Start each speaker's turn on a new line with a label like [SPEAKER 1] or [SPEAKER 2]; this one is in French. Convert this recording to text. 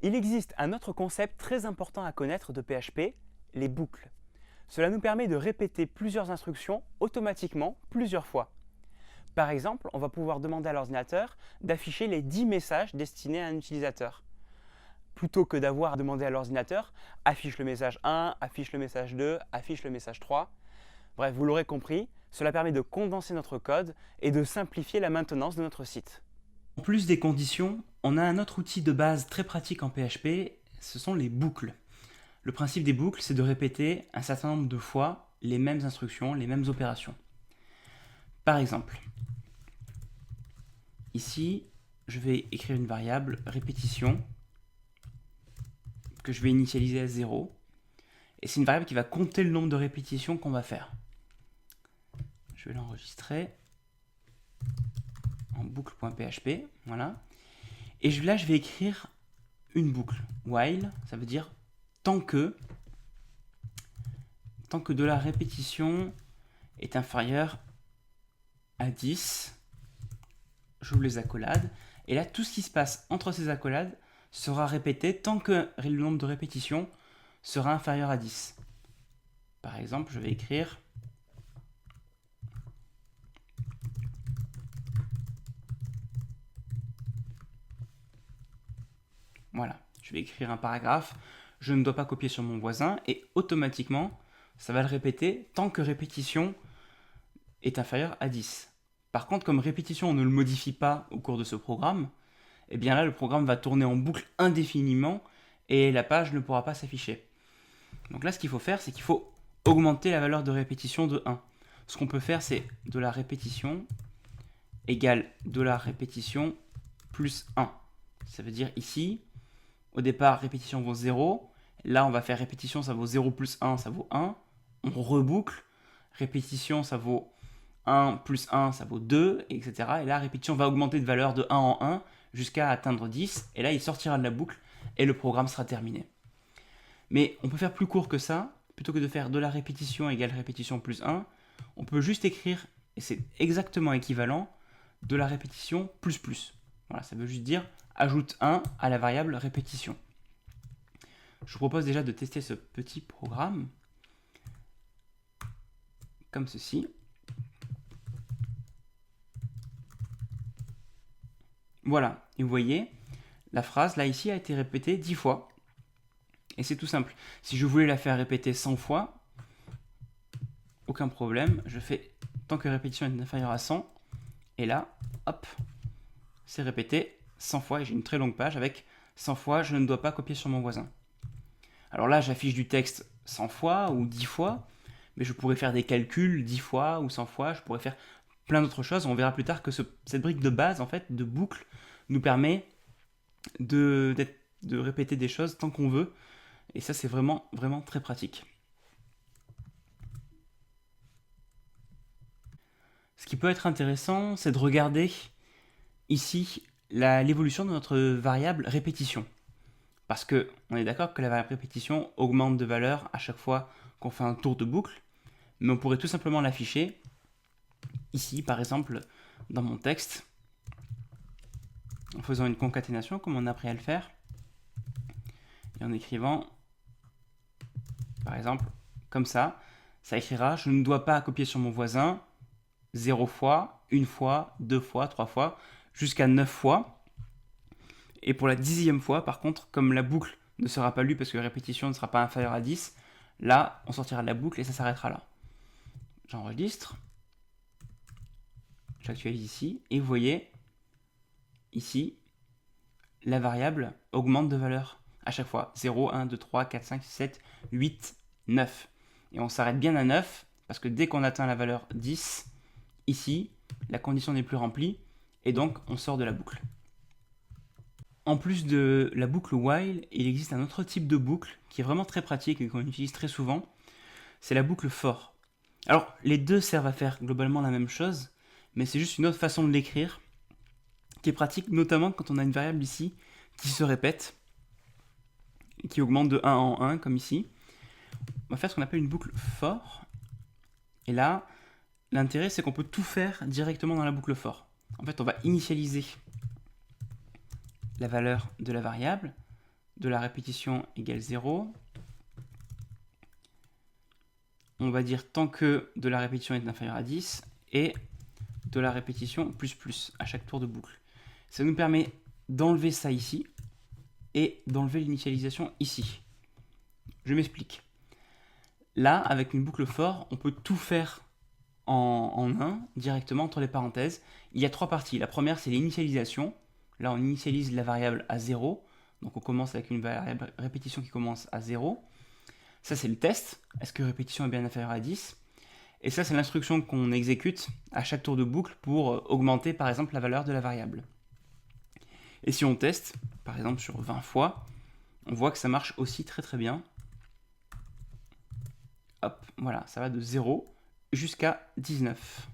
[SPEAKER 1] Il existe un autre concept très important à connaître de PHP, les boucles. Cela nous permet de répéter plusieurs instructions automatiquement plusieurs fois. Par exemple, on va pouvoir demander à l'ordinateur d'afficher les 10 messages destinés à un utilisateur. Plutôt que d'avoir à demander à l'ordinateur affiche le message 1, affiche le message 2, affiche le message 3. Bref, vous l'aurez compris, cela permet de condenser notre code et de simplifier la maintenance de notre site.
[SPEAKER 2] En plus des conditions, on a un autre outil de base très pratique en PHP, ce sont les boucles. Le principe des boucles, c'est de répéter un certain nombre de fois les mêmes instructions, les mêmes opérations. Par exemple, ici, je vais écrire une variable répétition que je vais initialiser à 0. Et c'est une variable qui va compter le nombre de répétitions qu'on va faire. Je vais l'enregistrer en boucle.php, voilà. Et là, je vais écrire une boucle. While, ça veut dire tant que de la répétition est inférieur à 10, j'ouvre les accolades, et là, tout ce qui se passe entre ces accolades sera répété tant que le nombre de répétitions sera inférieur à 10. Par exemple, je vais écrire voilà, je vais écrire un paragraphe, je ne dois pas copier sur mon voisin, et automatiquement, ça va le répéter tant que répétition est inférieure à 10. Par contre, comme répétition, on ne le modifie pas au cours de ce programme, et bien là, le programme va tourner en boucle indéfiniment, et la page ne pourra pas s'afficher. Donc là, ce qu'il faut faire, c'est qu'il faut augmenter la valeur de répétition de 1. Ce qu'on peut faire, c'est de la répétition égale de la répétition plus 1. Ça veut dire ici, au départ, répétition vaut 0. Là, on va faire répétition, ça vaut 0 plus 1, ça vaut 1. On reboucle. Répétition, ça vaut 1 plus 1, ça vaut 2, etc. Et là, répétition va augmenter de valeur de 1 en 1 jusqu'à atteindre 10. Et là, il sortira de la boucle et le programme sera terminé. Mais on peut faire plus court que ça. Plutôt que de faire de la répétition égale répétition plus 1, on peut juste écrire, et c'est exactement équivalent, de la répétition plus plus. Voilà, ça veut juste dire ajoute 1 à la variable répétition. Je vous propose déjà de tester ce petit programme comme ceci. Voilà, et vous voyez, la phrase là ici a été répétée 10 fois. Et c'est tout simple. Si je voulais la faire répéter 100 fois, aucun problème, je fais tant que répétition est inférieure à 100, et là, hop, c'est répété 100 fois, et j'ai une très longue page avec 100 fois, je ne dois pas copier sur mon voisin. Alors là, j'affiche du texte 100 fois ou 10 fois, mais je pourrais faire des calculs 10 fois ou 100 fois, je pourrais faire plein d'autres choses. On verra plus tard que cette brique de base, en fait, de boucle, nous permet de répéter des choses tant qu'on veut, et ça, c'est vraiment, vraiment très pratique. Ce qui peut être intéressant, c'est de regarder ici l'évolution de notre variable répétition. Parce que on est d'accord que la variable répétition augmente de valeur à chaque fois qu'on fait un tour de boucle, mais on pourrait tout simplement l'afficher ici, par exemple, dans mon texte, en faisant une concaténation, comme on a appris à le faire, et en écrivant, par exemple, comme ça écrira « Je ne dois pas copier sur mon voisin » 0 fois, 1 fois, 2 fois, 3 fois, jusqu'à 9 fois. Et pour la 10e fois, par contre, comme la boucle ne sera pas lue parce que la répétition ne sera pas inférieure à 10, là, on sortira de la boucle et ça s'arrêtera là. J'enregistre. J'actualise ici. Et vous voyez, ici, la variable augmente de valeur à chaque fois. 0, 1, 2, 3, 4, 5, 6, 7, 8, 9. Et on s'arrête bien à 9 parce que dès qu'on atteint la valeur 10, ici, la condition n'est plus remplie et donc on sort de la boucle. En plus de la boucle while, il existe un autre type de boucle qui est vraiment très pratique et qu'on utilise très souvent, c'est la boucle for. Alors, les deux servent à faire globalement la même chose, mais c'est juste une autre façon de l'écrire qui est pratique, notamment quand on a une variable ici qui se répète, qui augmente de 1 en 1, comme ici. On va faire ce qu'on appelle une boucle for, et là, l'intérêt, c'est qu'on peut tout faire directement dans la boucle for. En fait, on va initialiser la valeur de la variable de la répétition égale 0. On va dire tant que de la répétition est inférieur à 10 et de la répétition plus plus à chaque tour de boucle. Ça nous permet d'enlever ça ici et d'enlever l'initialisation ici. Je m'explique. Là, avec une boucle for, on peut tout faire en 1 directement entre les parenthèses. Il y a 3 parties. La première, c'est l'initialisation. Là, on initialise la variable à 0. Donc, on commence avec une variable répétition qui commence à 0. Ça, c'est le test. Est-ce que répétition est bien inférieure à 10? Et ça, c'est l'instruction qu'on exécute à chaque tour de boucle pour augmenter, par exemple, la valeur de la variable. Et si on teste, par exemple, sur 20 fois, on voit que ça marche aussi très très bien. Hop, voilà, ça va de 0 jusqu'à 19.